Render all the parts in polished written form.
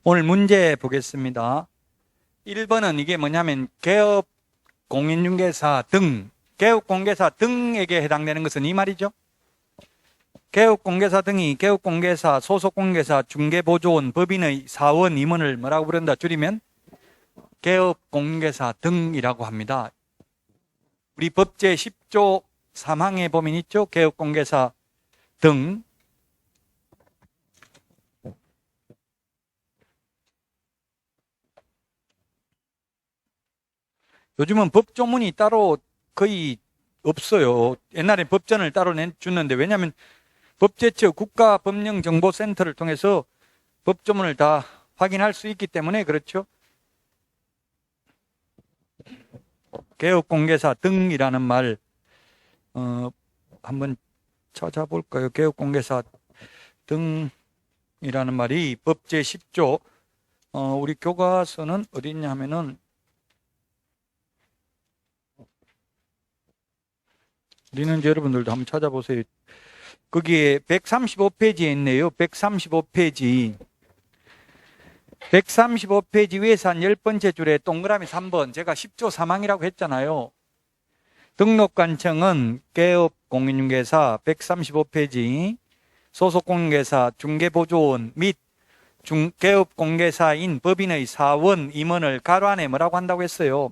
오늘 문제 보겠습니다. 1번은 이게 뭐냐면 개업 공인중개사 등, 개업공개사 등에게 해당되는 것은 이 말이죠. 개업공개사 등이 개업공개사, 소속공개사, 중개보조원, 법인의 사원, 임원을 뭐라고 부른다? 줄이면 개업공개사 등이라고 합니다. 우리 법제 10조 3항에 보면 있죠. 개업공개사 등. 요즘은 법조문이 따로 거의 없어요. 옛날에 법전을 따로 내주는데, 왜냐하면 법제처 국가법령정보센터를 통해서 법조문을 다 확인할 수 있기 때문에 그렇죠. 개업공개사 등이라는 말 한번 찾아볼까요? 개업공개사 등이라는 말이 법제 10조 우리 교과서는 어디 있냐 하면은 우리는 여러분들도 한번 찾아보세요. 거기에 135페이지에 있네요. 135페이지. 135페이지 위에서 한 10번째 줄에 동그라미 3번. 제가 10조 3항이라고 했잖아요. 등록관청은 개업공인중개사 135페이지 소속공개사, 중개보조원 및 개업공개사인 법인의 사원, 임원을 가로 안에 뭐라고 한다고 했어요?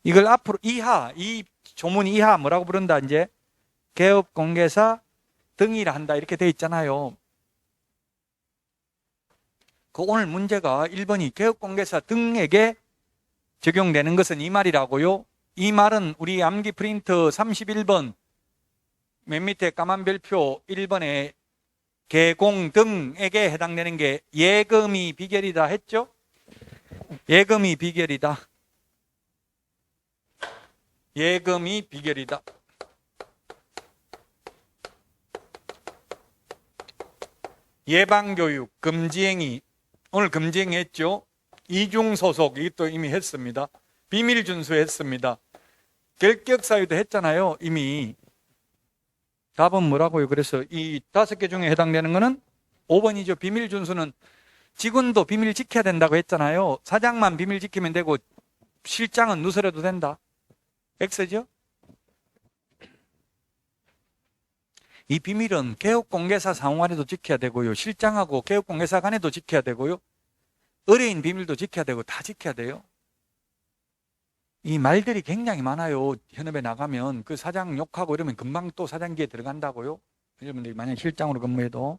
이걸 앞으로 이하, 이 조문 이하 뭐라고 부른다 이제? 개업공개사 등이라 한다 이렇게 돼 있잖아요. 그 오늘 문제가 1번이 개업공개사 등에게 적용되는 것은 이 말이라고요. 이 말은 우리 암기 프린트 31번 맨 밑에 까만 별표 1번에 개공 등에게 해당되는 게 예금이 비결이다 했죠? 예금이 비결이다. 예금이 비결이다. 예방교육, 금지행위. 오늘 금지행위 했죠? 이중소속, 이것도 이미 했습니다. 비밀준수 했습니다. 결격사유도 했잖아요, 이미. 답은 뭐라고요? 그래서 이 5개 중에 해당되는 거는 5번이죠. 비밀준수는 직원도 비밀 지켜야 된다고 했잖아요. 사장만 비밀 지키면 되고 실장은 누설해도 된다. X죠? 이 비밀은 개업공개사 상호 간에도 지켜야 되고요. 실장하고 개업공개사 간에도 지켜야 되고요. 의뢰인 비밀도 지켜야 되고 다 지켜야 돼요. 이 말들이 굉장히 많아요. 현업에 나가면 그 사장 욕하고 이러면 금방 또 사장기에 들어간다고요. 여러분들이 만약 실장으로 근무해도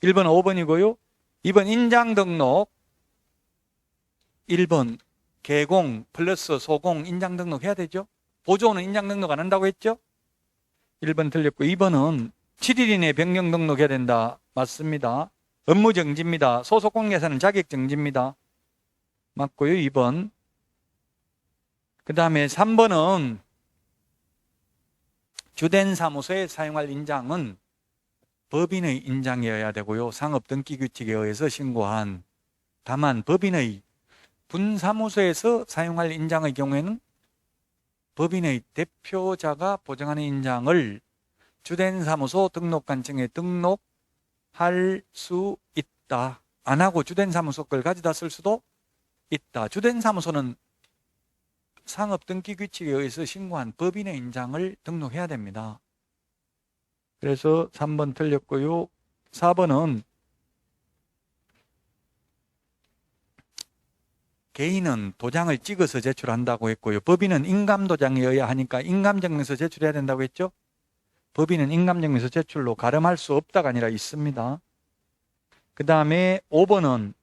1번 5번이고요. 2번 인장 등록 1번 개공 플러스 소공 인장 등록 해야 되죠. 보조원은 인장 등록 안 한다고 했죠. 1번 틀렸고 2번은 7일 이내에 변경 등록해야 된다. 맞습니다. 업무정지입니다. 소속공개사는 자격정지입니다. 맞고요. 2번. 그 다음에 3번은 주된 사무소에 사용할 인장은 법인의 인장이어야 되고요. 상업등기규칙에 의해서 신고한. 다만 법인의 분사무소에서 사용할 인장의 경우에는 법인의 대표자가 보정하는 인장을 주된 사무소 등록관청에 등록할 수 있다. 안 하고 주된 사무소 걸 가져다 쓸 수도 있다. 주된 사무소는 상업등기규칙에 의해서 신고한 법인의 인장을 등록해야 됩니다. 그래서 3번 틀렸고요. 4번은 개인은 도장을 찍어서 제출한다고 했고요. 법인은 인감도장이어야 하니까 인감증명서 제출해야 된다고 했죠. 법인은 인감증명서 제출로 가름할 수 없다가 아니라 있습니다. 그 다음에 5번은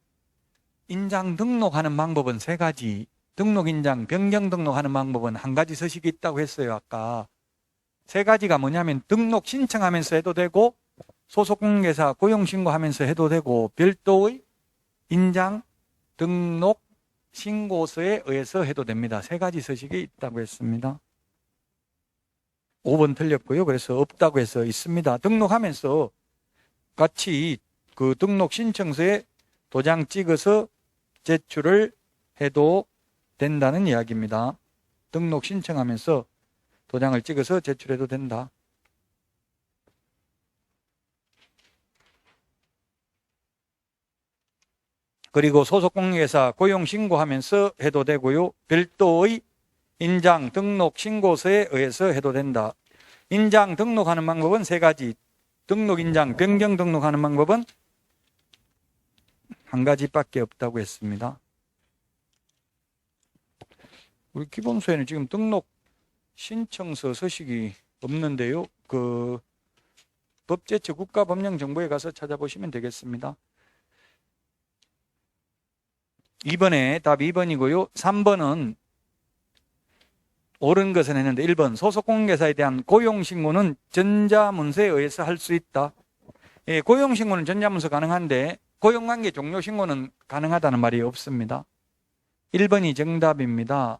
인장 등록하는 방법은 3가지. 등록인장 변경 등록하는 방법은 1가지 서식이 있다고 했어요. 아까 3가지가 뭐냐면 등록 신청하면서 해도 되고 소속공개사 고용신고하면서 해도 되고 별도의 인장 등록 신고서에 의해서 해도 됩니다. 3가지 서식이 있다고 했습니다. 5번 틀렸고요. 그래서 없다고 해서 있습니다. 등록하면서 같이 그 등록 신청서에 도장 찍어서 제출을 해도 된다는 이야기입니다. 등록 신청하면서 도장을 찍어서 제출해도 된다. 그리고 소속공인회사 고용신고하면서 해도 되고요. 별도의 인장 등록 신고서에 의해서 해도 된다. 인장 등록하는 방법은 세 가지. 등록 인장 변경 등록하는 방법은 한 가지밖에 없다고 했습니다. 우리 기본소에는 지금 등록 신청서 서식이 없는데요. 법제처 국가법령정보에 가서 찾아보시면 되겠습니다. 2번에 답 2번이고요. 3번은 옳은 것은 했는데 1번 소속공인회사에 대한 고용신고는 전자문서에 의해서 할 수 있다. 예, 고용신고는 전자문서 가능한데 고용관계 종료신고는 가능하다는 말이 없습니다. 1번이 정답입니다.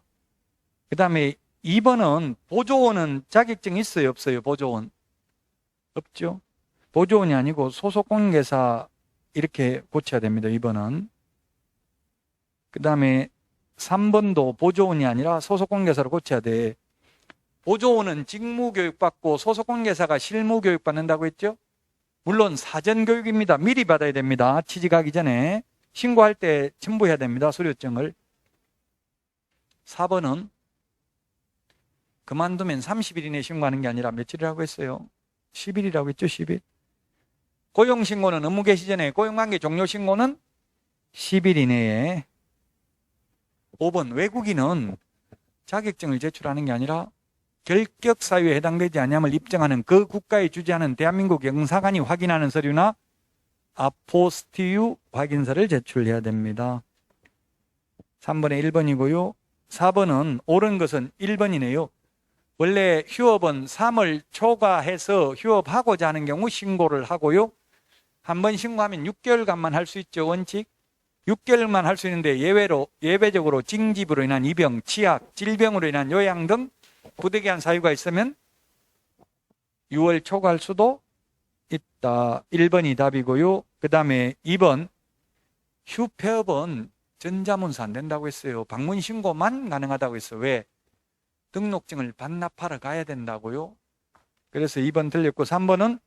그 다음에 2번은 보조원은 자격증 있어요 없어요? 보조원 없죠. 보조원이 아니고 소속공인회사 이렇게 고쳐야 됩니다. 2번은. 그 다음에 3번도 보조원이 아니라 소속공인회사로 고쳐야 돼. 보조원은 직무교육 받고 소속공인회사가 실무교육 받는다고 했죠. 물론 사전교육입니다. 미리 받아야 됩니다. 취직하기 전에 신고할 때 첨부해야 됩니다. 수료증을. 4번은 그만두면 30일 이내에 신고하는 게 아니라 며칠이라고 했어요? 10일이라고 했죠. 10일. 고용신고는 업무 개시 전에, 고용관계 종료신고는 10일 이내에. 5번 외국인은 자격증을 제출하는 게 아니라 결격 사유에 해당되지 않음을 입증하는 그 국가에 주재하는 대한민국 영사관이 확인하는 서류나 아포스티유 확인서를 제출해야 됩니다. 3번에 1번이고요. 4번은 옳은 것은 1번이네요. 원래 휴업은 3월 초과해서 휴업하고자 하는 경우 신고를 하고요. 한 번 신고하면 6개월간만 할 수 있죠. 원칙. 6개월만 할 수 있는데 예외적으로 징집으로 인한 입영, 치약, 질병으로 인한 요양 등 부득이한 사유가 있으면 6월 초과할 수도 있다. 1번이 답이고요. 그 다음에 2번 휴폐업은 전자문서 안 된다고 했어요. 방문 신고만 가능하다고 했어요. 왜? 등록증을 반납하러 가야 된다고요. 그래서 2번 틀렸고 3번은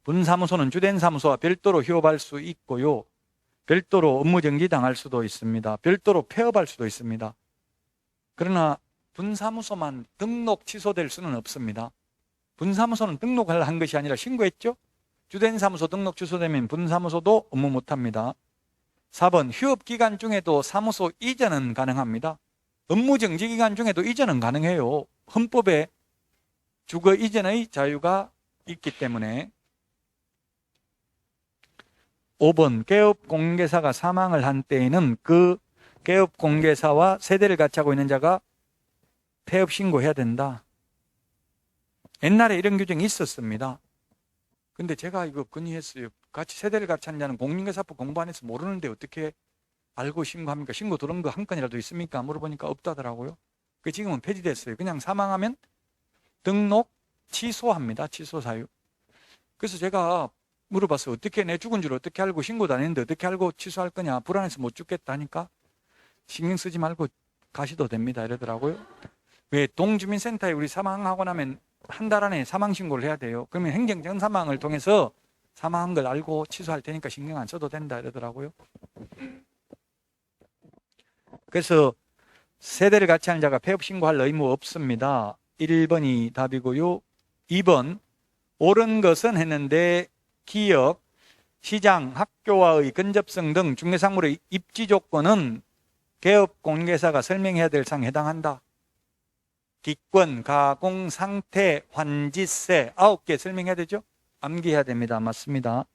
분사무소는 주된 사무소와 별도로 휴업할 수 있고요. 별도로 업무정지 당할 수도 있습니다. 별도로 폐업할 수도 있습니다. 그러나 분사무소만 등록 취소될 수는 없습니다. 분사무소는 등록을 한 것이 아니라 신고했죠. 주된 사무소 등록 취소되면 분사무소도 업무 못합니다. 4번 휴업기간 중에도 사무소 이전은 가능합니다. 업무정지 기간 중에도 이전은 가능해요. 헌법에 주거 이전의 자유가 있기 때문에. 5번 개업공개사가 사망을 한 때에는 그 개업공개사와 세대를 같이 하고 있는 자가 폐업 신고해야 된다. 옛날에 이런 규정이 있었습니다. 근데 제가 이거 건의했어요. 같이 세대를 같이 하는 자는 공인중개사법 공부 안 해서 모르는데 어떻게 알고 신고합니까? 신고 들어온 거 한 건이라도 있습니까? 물어보니까 없다더라고요. 지금은 폐지됐어요. 그냥 사망하면 등록 취소합니다. 취소 사유. 그래서 제가 물어봤어요. 어떻게 내 죽은 줄 어떻게 알고 신고도 안 했는데 어떻게 알고 취소할 거냐. 불안해서 못 죽겠다 하니까 신경 쓰지 말고 가셔도 됩니다. 이러더라고요. 왜 동주민센터에 우리 사망하고 나면 한 달 안에 사망 신고를 해야 돼요. 그러면 행정적 사망을 통해서 사망한 걸 알고 취소할 테니까 신경 안 써도 된다 이러더라고요. 그래서 세대를 같이 하는 자가 폐업 신고할 의무 없습니다. 1번이 답이고요. 2번 옳은 것은 했는데 기업, 시장, 학교와의 근접성 등 중개사물의 입지 조건은 개업공개사가 설명해야 될 사항에 해당한다. 기권, 가공, 상태, 환지세 9개 설명해야 되죠? 암기해야 됩니다. 맞습니다.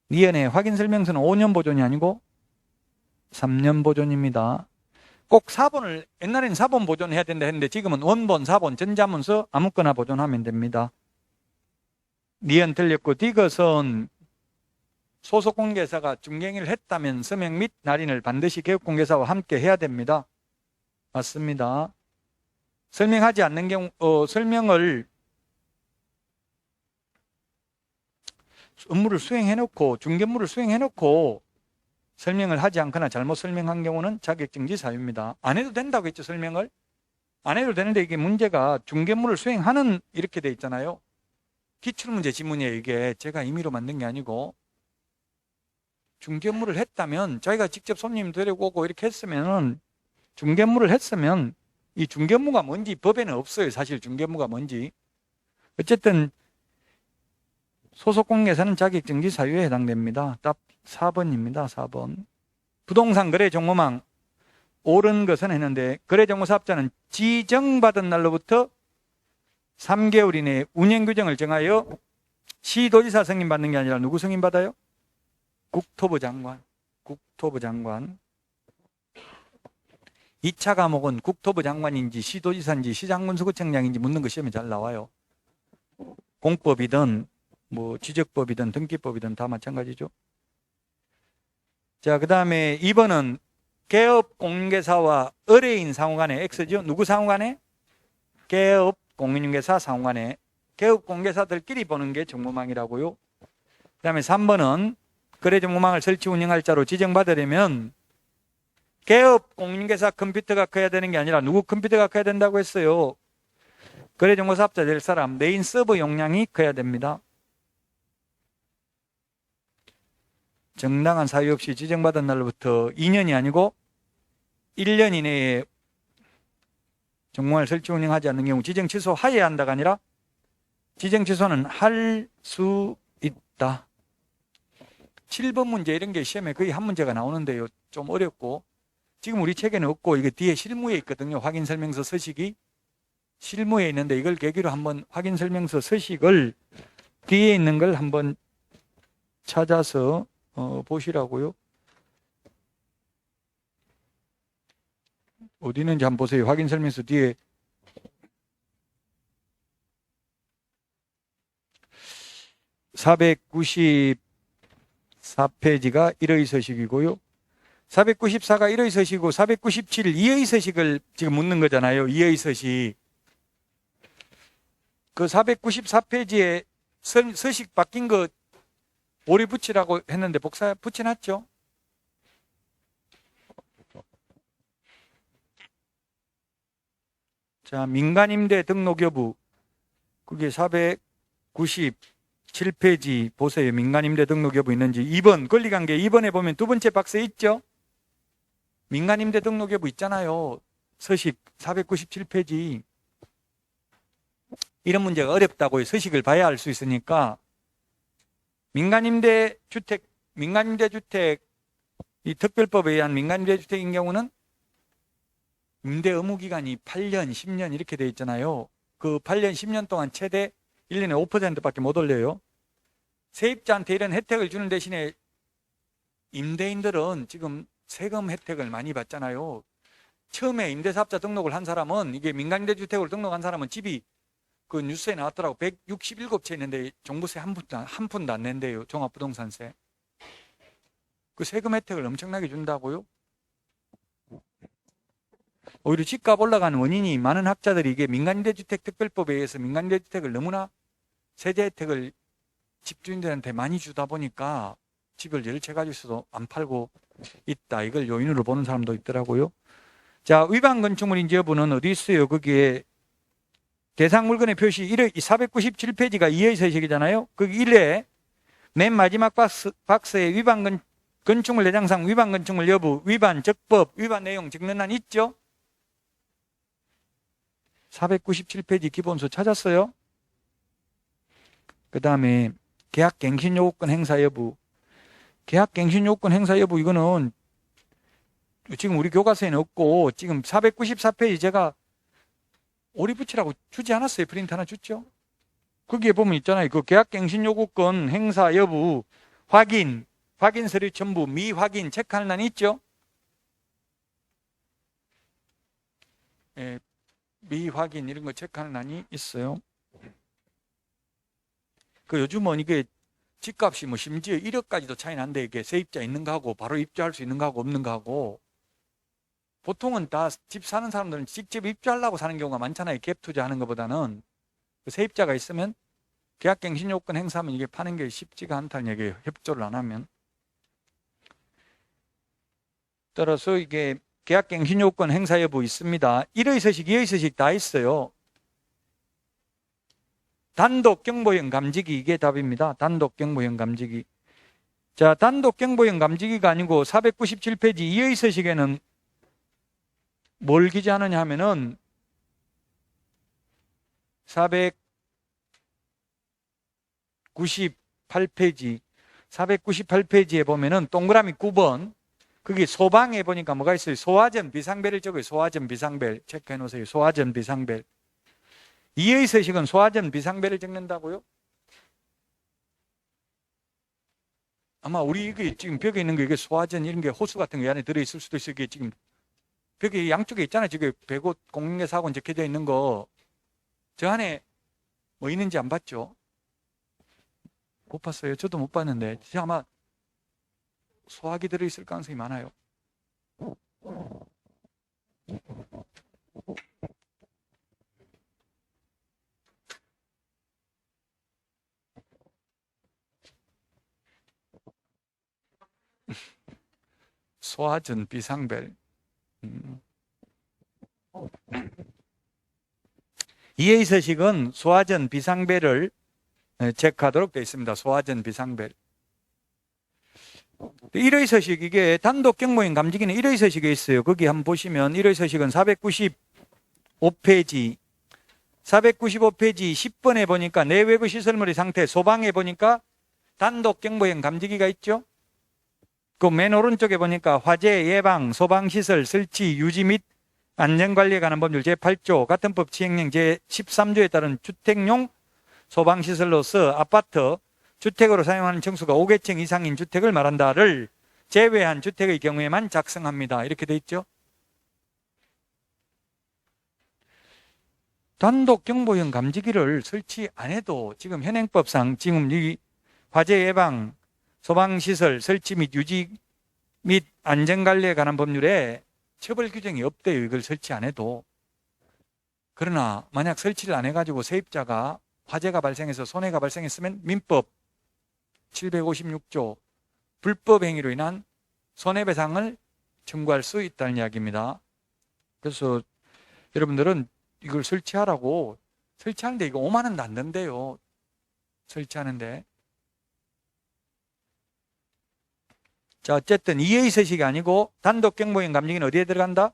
니은의 확인설명서는 5년 보존이 아니고 3년 보존입니다. 꼭 4번을 옛날에는 4번 보존해야 된다 했는데 지금은 원본, 4번, 전자문서 아무거나 보존하면 됩니다. 니은 틀렸고 디귿은 소속공개사가 중개행위를 했다면 서명 및 날인을 반드시 개업공개사와 함께 해야 됩니다. 맞습니다. 설명하지 않는 경우 설명을 업무를 수행해놓고 중개업무를 수행해놓고 설명을 하지 않거나 잘못 설명한 경우는 자격정지 사유입니다. 안 해도 된다고 했죠. 설명을 안 해도 되는데 이게 문제가 중개업무를 수행하는 이렇게 돼 있잖아요. 기출문제 지문이에요. 이게 제가 임의로 만든 게 아니고 중개무를 했다면, 자기가 직접 손님 데리고 오고 이렇게 했으면은, 중개무를 했으면 이 중개무가 뭔지 법에는 없어요. 사실 중개무가 뭔지. 어쨌든 소속공개사는 자격정지 사유에 해당됩니다. 답 4번입니다. 4번. 부동산 거래 정보망 옳은 것은 했는데, 거래정보사업자는 지정받은 날로부터 3개월 이내에 운영규정을 정하여 시도지사 승인받는 게 아니라 누구 승인받아요? 국토부 장관. 국토부 장관. 2차 과목은 국토부 장관인지 시도지사인지 시장군수구청장인지 묻는 거 시험에 잘 나와요. 공법이든 뭐 지적법이든 등기법이든 다 마찬가지죠. 자, 그 다음에 2번은 개업공인중개사와 의뢰인 상호간에 X죠. 누구 상호간에? 개업공인중개사 상호간에. 개업공개사들끼리 보는 게 정보망이라고요. 그 다음에 3번은 거래정보망을 설치 운영할 자로 지정받으려면 개업공인중개사 컴퓨터가 커야 되는 게 아니라 누구 컴퓨터가 커야 된다고 했어요? 거래정보사업자 될 사람 메인 서버 용량이 커야 됩니다. 정당한 사유 없이 지정받은 날로부터 2년이 아니고 1년 이내에 정보망을 설치 운영하지 않는 경우 지정 취소하여야 한다가 아니라 지정 취소는 할 수 있다. 7번 문제 이런 게 시험에 거의 한 문제가 나오는데요. 좀 어렵고 지금 우리 책에는 없고 이게 뒤에 실무에 있거든요. 확인설명서 서식이 실무에 있는데 이걸 계기로 한번 확인설명서 서식을 뒤에 있는 걸 한번 찾아서 보시라고요. 어디 있는지 한번 보세요. 확인설명서 뒤에 494페이지가 1의 서식이고요. 494가 1의 서식이고 497 2의 서식을 지금 묻는 거잖아요. 2의 서식. 그 494페이지에 서식 바뀐 거 오리 붙이라고 했는데 복사 붙여놨죠? 자, 민간임대 등록 여부. 그게 497페이지 보세요. 민간임대 등록 여부 있는지. 2번 권리관계 2번에 보면 두 번째 박스에 있죠? 민간임대 등록 여부 있잖아요. 서식 497페이지. 이런 문제가 어렵다고요. 서식을 봐야 알 수 있으니까. 민간임대 주택 이 특별법에 의한 민간임대 주택인 경우는 임대 의무 기간이 8년, 10년 이렇게 돼 있잖아요. 그 8년, 10년 동안 최대 1년에 5%밖에 못 올려요. 세입자한테 이런 혜택을 주는 대신에 임대인들은 지금 세금 혜택을 많이 받잖아요. 처음에 임대사업자 등록을 한 사람은 이게 민간임대주택으로 등록한 사람은 집이 그 뉴스에 나왔더라고. 167채 있는데 종부세 한 푼도 안 낸대요. 종합부동산세. 그 세금 혜택을 엄청나게 준다고요. 오히려 집값 올라가는 원인이 많은 학자들이 이게 민간임대주택 특별법에 의해서 민간임대주택을 너무나 세제 혜택을 집주인들한테 많이 주다 보니까 집을 열 채 가지고 있어도 안 팔고 있다. 이걸 요인으로 보는 사람도 있더라고요. 자, 위반 건축물인지 여부는 어디 있어요? 거기에 대상 물건의 표시 1의 497페이지가 2의 서식이잖아요. 거기 1회 맨 마지막 박스에 위반 건축물 내장상 위반 건축물 여부, 위반 적법, 위반 내용 적는 한 있죠? 497페이지 기본서 찾았어요? 그 다음에 계약갱신요구권 행사 여부. 계약갱신요구권 행사 여부 이거는 지금 우리 교과서에는 없고 지금 494페이지 제가 오리 붙이라고 주지 않았어요? 프린트 하나 줬죠? 거기에 보면 있잖아요. 그 계약갱신요구권 행사 여부 확인 서류 첨부 미확인 체크하는 欄이 있죠? 예, 미확인 이런 거 체크하는 란이 있어요. 그 요즘은 이게 집값이 뭐 심지어 1억까지도 차이 난데 이게 세입자 있는 거하고 바로 입주할 수 있는 거하고 없는 거하고 보통은 다 집 사는 사람들은 직접 입주하려고 사는 경우가 많잖아요. 갭 투자하는 것보다는. 세입자가 있으면 계약갱신요건 행사하면 이게 파는 게 쉽지가 않다는 얘기예요. 협조를 안 하면. 따라서 이게 계약갱신요건 행사 여부 있습니다. 1의 서식, 2의 서식 다 있어요. 단독 경보형 감지기 이게 답입니다. 단독 경보형 감지기. 자, 단독 경보형 감지기가 아니고 497페이지 이의 서식에는 뭘 기재하느냐 하면은 498페이지에 보면은 동그라미 9번, 거기 소방에 보니까 뭐가 있어요? 소화전 비상벨을 적어요. 소화전 비상벨 체크해 놓으세요. 소화전 비상벨. 이의 서식은 소화전 비상벨을 적는다고요? 아마 우리 이게 지금 벽에 있는 거 이게 소화전 이런 게 호수 같은 거 안에 들어있을 수도 있어요. 이게 지금 벽에 양쪽에 있잖아요. 지금 105 공인중개사하고 적혀져 있는 거. 저 안에 뭐 있는지 안 봤죠? 못 봤어요. 저도 못 봤는데 아마 소화기 들어있을 가능성이 많아요. 소화전 비상벨. 이의 서식은 소화전 비상벨을 체크하도록 되어 있습니다. 소화전 비상벨. 1의 서식, 이게 단독 경보형 감지기는 1의 서식에 있어요. 거기 한번 보시면 1의 서식은 495페이지 10번에 보니까 내외부 시설물의 상태, 소방에 보니까 단독 경보형 감지기가 있죠. 그 맨 오른쪽에 보니까 화재 예방, 소방시설 설치, 유지 및 안전관리에 관한 법률 제8조 같은 법 시행령 제13조에 따른 주택용 소방시설로서 아파트, 주택으로 사용하는 층수가 5개층 이상인 주택을 말한다를 제외한 주택의 경우에만 작성합니다. 이렇게 돼 있죠. 단독 경보형 감지기를 설치 안 해도 지금 현행법상 지금 이 화재 예방, 소방시설 설치 및 유지 및 안전관리에 관한 법률에 처벌 규정이 없대요. 이걸 설치 안 해도. 그러나 만약 설치를 안 해가지고 세입자가 화재가 발생해서 손해가 발생했으면 민법 756조 불법 행위로 인한 손해배상을 청구할 수 있다는 이야기입니다. 그래서 여러분들은 이걸 설치하라고, 설치하는데 이거 5만 원도 안 든대요. 설치하는데. 자, 어쨌든 2의 서식이 아니고 단독 경보형 감지기는 어디에 들어간다?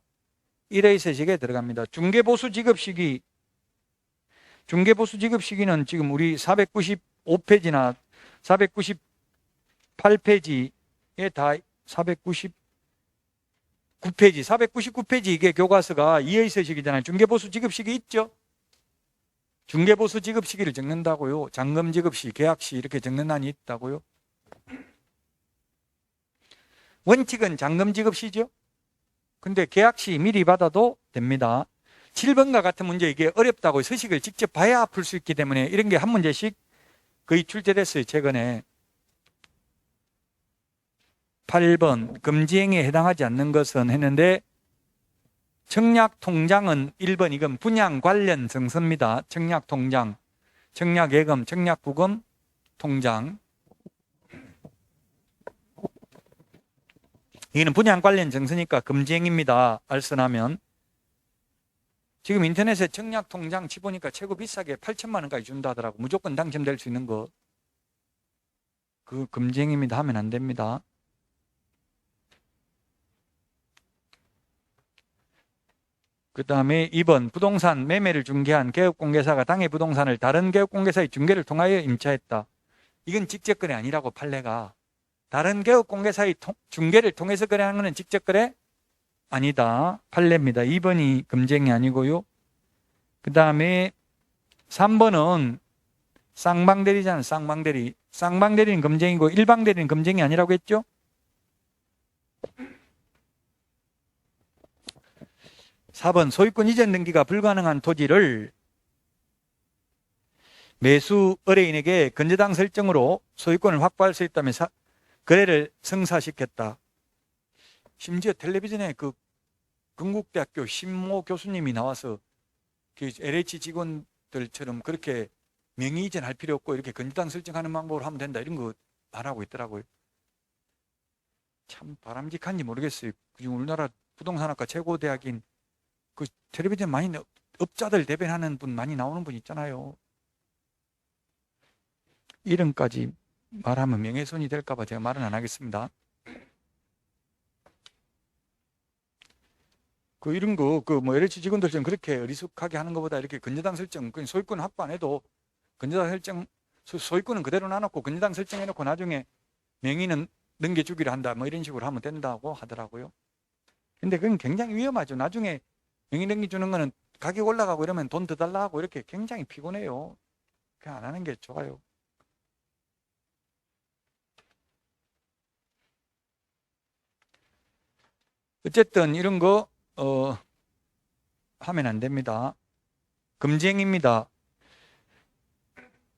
1의 서식에 들어갑니다. 중개보수 지급 시기. 중개보수 지급 시기는 지금 우리 495페이지나 498페이지에 다 499페이지 이게 교과서가 2의 서식이잖아요. 중개보수 지급 시기 있죠? 중개보수 지급 시기를 적는다고요. 잔금 지급 시, 계약 시 이렇게 적는 안이 있다고요. 원칙은 잔금 지급 시죠. 근데 계약 시 미리 받아도 됩니다. 7번과 같은 문제 이게 어렵다고 서식을 직접 봐야 풀 수 있기 때문에 이런 게 한 문제씩 거의 출제됐어요. 최근에. 8번 금지행위에 해당하지 않는 것은 했는데 청약통장은 1번 이건 분양 관련 증서입니다. 청약통장, 청약예금, 청약부금 통장. 이거는 분양 관련 증서니까 금지행위입니다. 알선하면. 지금 인터넷에 청약통장 치보니까 최고 비싸게 8천만 원까지 준다 하더라고. 무조건 당첨될 수 있는 거. 그 금지행위입니다. 하면 안 됩니다. 그 다음에 2번 부동산 매매를 중개한 개업공개사가 당해 부동산을 다른 개업공개사의 중개를 통하여 임차했다. 이건 직접거래 아니라고 판례가. 다른 개업공개사의 중개를 통해서 거래하는 것은 직접거래 아니다. 판례입니다. 2번이 금지행위 아니고요. 그 다음에 3번은 쌍방대리잖아요. 쌍방대리. 쌍방대리는 금지행위고 일방대리는 금지행위 아니라고 했죠? (4번) 소유권 이전 등기가 불가능한 토지를 매수 의뢰인에게 건저당 설정으로 소유권을 확보할 수 있다면 거래를 성사시켰다. 심지어 텔레비전에 그 건국대학교 신모 교수님이 나와서 그 LH 직원들처럼 그렇게 명의 이전할 필요 없고 이렇게 건저당 설정하는 방법으로 하면 된다 이런 거 말하고 있더라고요. 참 바람직한지 모르겠어요. 우리나라 부동산학과 최고 대학인 그 텔레비전 많이 업자들 대변하는 분 많이 나오는 분 있잖아요. 이름까지 말하면 명예훼손이 될까봐 제가 말은 안 하겠습니다. 이런 거, LH 직원들처럼 그렇게 어리숙하게 하는 것보다 이렇게 근저당 설정, 소유권 확보 안 해도 근저당 설정, 소유권은 그대로 놔놓고 근저당 설정해놓고 나중에 명의는 넘겨주기로 한다. 뭐 이런 식으로 하면 된다고 하더라고요. 근데 그건 굉장히 위험하죠. 나중에 명의 넘겨주는 거는 가격 올라가고 이러면 돈 더 달라 하고 이렇게 굉장히 피곤해요. 그냥 안 하는 게 좋아요. 어쨌든 이런 거 하면 안 됩니다. 금쟁입니다.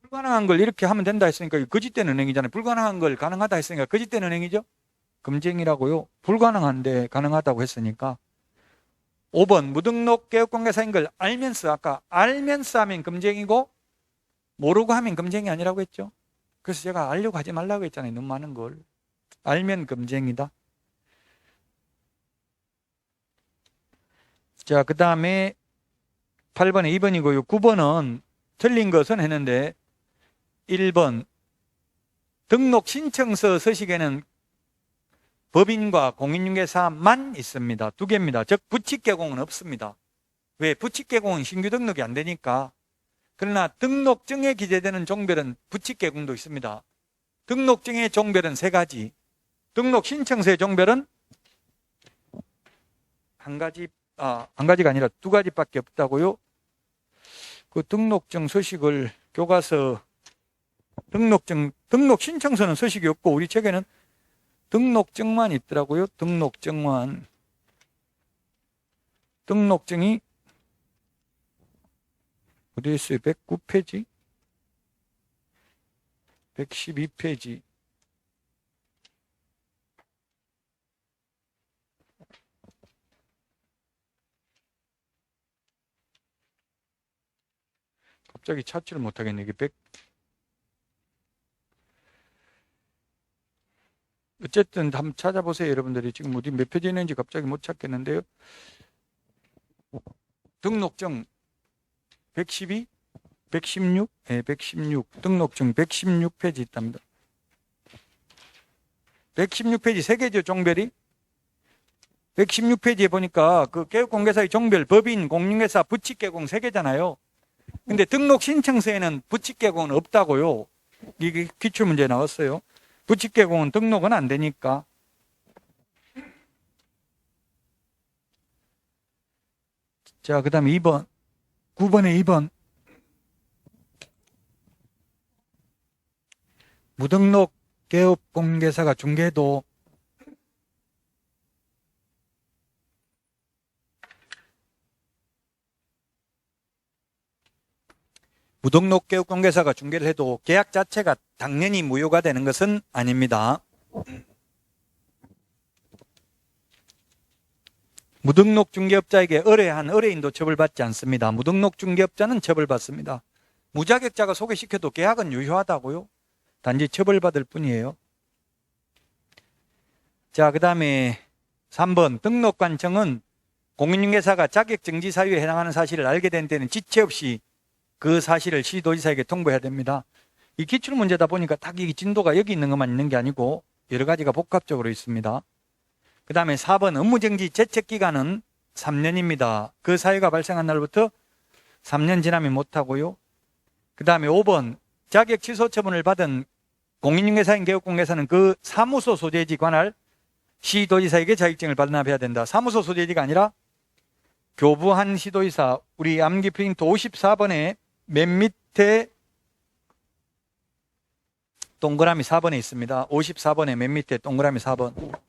불가능한 걸 이렇게 하면 된다 했으니까 거짓된 은행이잖아요. 불가능한 걸 가능하다 했으니까 거짓된 은행이죠. 금쟁이라고요. 불가능한데 가능하다고 했으니까. 5번 무등록 개업공개사인 걸 알면서, 아까 알면서 하면 금쟁이고 모르고 하면 금쟁이 아니라고 했죠. 그래서 제가 알려고 하지 말라고 했잖아요. 너무 많은 걸. 알면 금쟁이다. 자, 그 다음에 8번에 2번이고요. 9번은 틀린 것은 했는데 1번 등록 신청서 서식에는 법인과 공인중개사만 있습니다. 2개입니다. 즉 부칙개공은 없습니다. 왜? 부칙개공은 신규 등록이 안 되니까. 그러나 등록증에 기재되는 종별은 부칙개공도 있습니다. 등록증의 종별은 3가지. 등록 신청서의 종별은 한 가지가 아니라 2가지밖에 없다고요. 그 등록증 서식을 교과서 등록 신청서는 서식이 없고 우리 책에는 등록증만 있더라고요. 등록증만. 등록증이 어디에 있어요? 109페이지? 112페이지. 갑자기 찾지를 못하겠네. 이게 어쨌든 한번 찾아보세요. 여러분들이 지금 어디 몇 페이지에 있는지 갑자기 못 찾겠는데요. 등록증 112? 116? 네, 116. 등록증 116페이지 있답니다. 116페이지 3개죠, 종별이. 116페이지에 보니까 그 개업공개사의 종별, 법인, 공인중개사, 부칙개공 3개잖아요. 근데 등록 신청서에는 부칙개공은 없다고요. 이게 기출문제에 나왔어요. 부칙개공은 등록은 안 되니까. 자, 그 다음에 2번. 9번에 2번. 무등록 개업공개사가 중개도 무등록 개업공개사가 중개를 해도 계약 자체가 당연히 무효가 되는 것은 아닙니다. 무등록 중개업자에게 의뢰한 의뢰인도 처벌받지 않습니다. 무등록 중개업자는 처벌받습니다. 무자격자가 소개시켜도 계약은 유효하다고요. 단지 처벌받을 뿐이에요. 자, 그 다음에 3번 등록관청은 공인중개사가 자격정지 사유에 해당하는 사실을 알게 된 때는 지체 없이 그 사실을 시도지사에게 통보해야 됩니다. 이 기출문제다 보니까 딱 이 진도가 여기 있는 것만 있는 게 아니고 여러 가지가 복합적으로 있습니다. 그 다음에 4번 업무정지 제책기간은 3년입니다. 그 사유가 발생한 날부터 3년 지나면 못하고요. 그 다음에 5번 자격 취소 처분을 받은 공인중개사인 개업공개사는 그 사무소 소재지 관할 시도지사에게 자격증을 반납해야 된다. 사무소 소재지가 아니라 교부한 시도지사. 우리 암기 프린트 54번에 맨 밑에 동그라미 4번에 있습니다. 54번에 맨 밑에 동그라미 4번.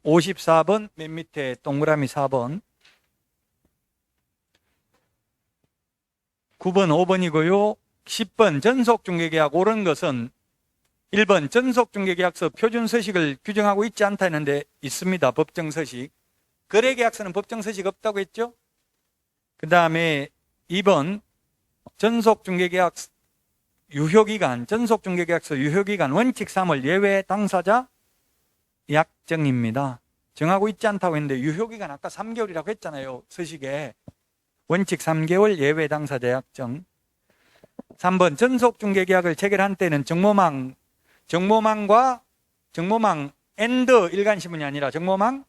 54번 맨 밑에 동그라미 4번. 9번 5번이고요. 10번 전속중개계약 옳은 것은 1번 전속중개계약서 표준서식을 규정하고 있지 않다 했는데 있습니다. 법정서식. 거래계약서는 법정서식 없다고 했죠. 그 다음에 2번 전속중개계약 유효기간, 전속중개계약서 유효기간 원칙 3월 예외 당사자 약정입니다. 정하고 있지 않다고 했는데 유효기간 아까 3개월이라고 했잖아요. 서식에. 원칙 3개월 예외 당사자 약정. 3번 전속중개계약을 체결한 때는 정모망 앤드 일간신문이 아니라 정모망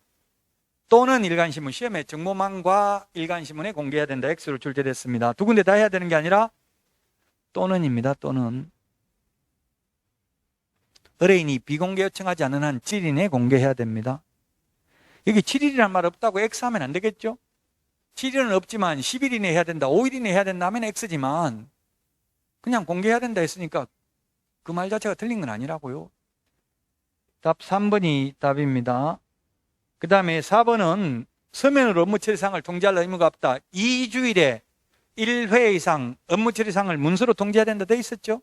또는 일간신문, 시험에 정모망과 일간신문에 공개해야 된다. X로 출제됐습니다. 두 군데 다 해야 되는 게 아니라 또는입니다. 또는 의뢰인이 비공개 요청하지 않은 한 7일 이내에 공개해야 됩니다. 여기 7일이라는 말 없다고 X 하면 안 되겠죠? 7일은 없지만 10일 이내에 해야 된다, 5일 이내에 해야 된다 하면 X지만 그냥 공개해야 된다 했으니까 그 말 자체가 틀린 건 아니라고요. 답 3번이 답입니다. 그 다음에 4번은 서면으로 업무 처리사항을 통지할 의무가 없다. 2주일에 1회 이상 업무 처리사항을 문서로 통지해야 된다 돼 있었죠?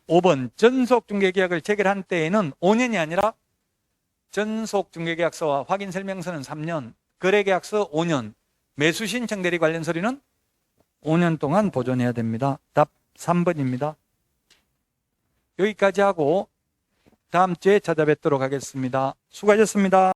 5번 전속중개계약을 체결한 때에는 5년이 아니라 전속중개계약서와 확인설명서는 3년, 거래계약서 5년, 매수신청대리 관련 서류는 5년 동안 보존해야 됩니다. 답 3번입니다. 여기까지 하고 다음 주에 찾아뵙도록 하겠습니다. 수고하셨습니다.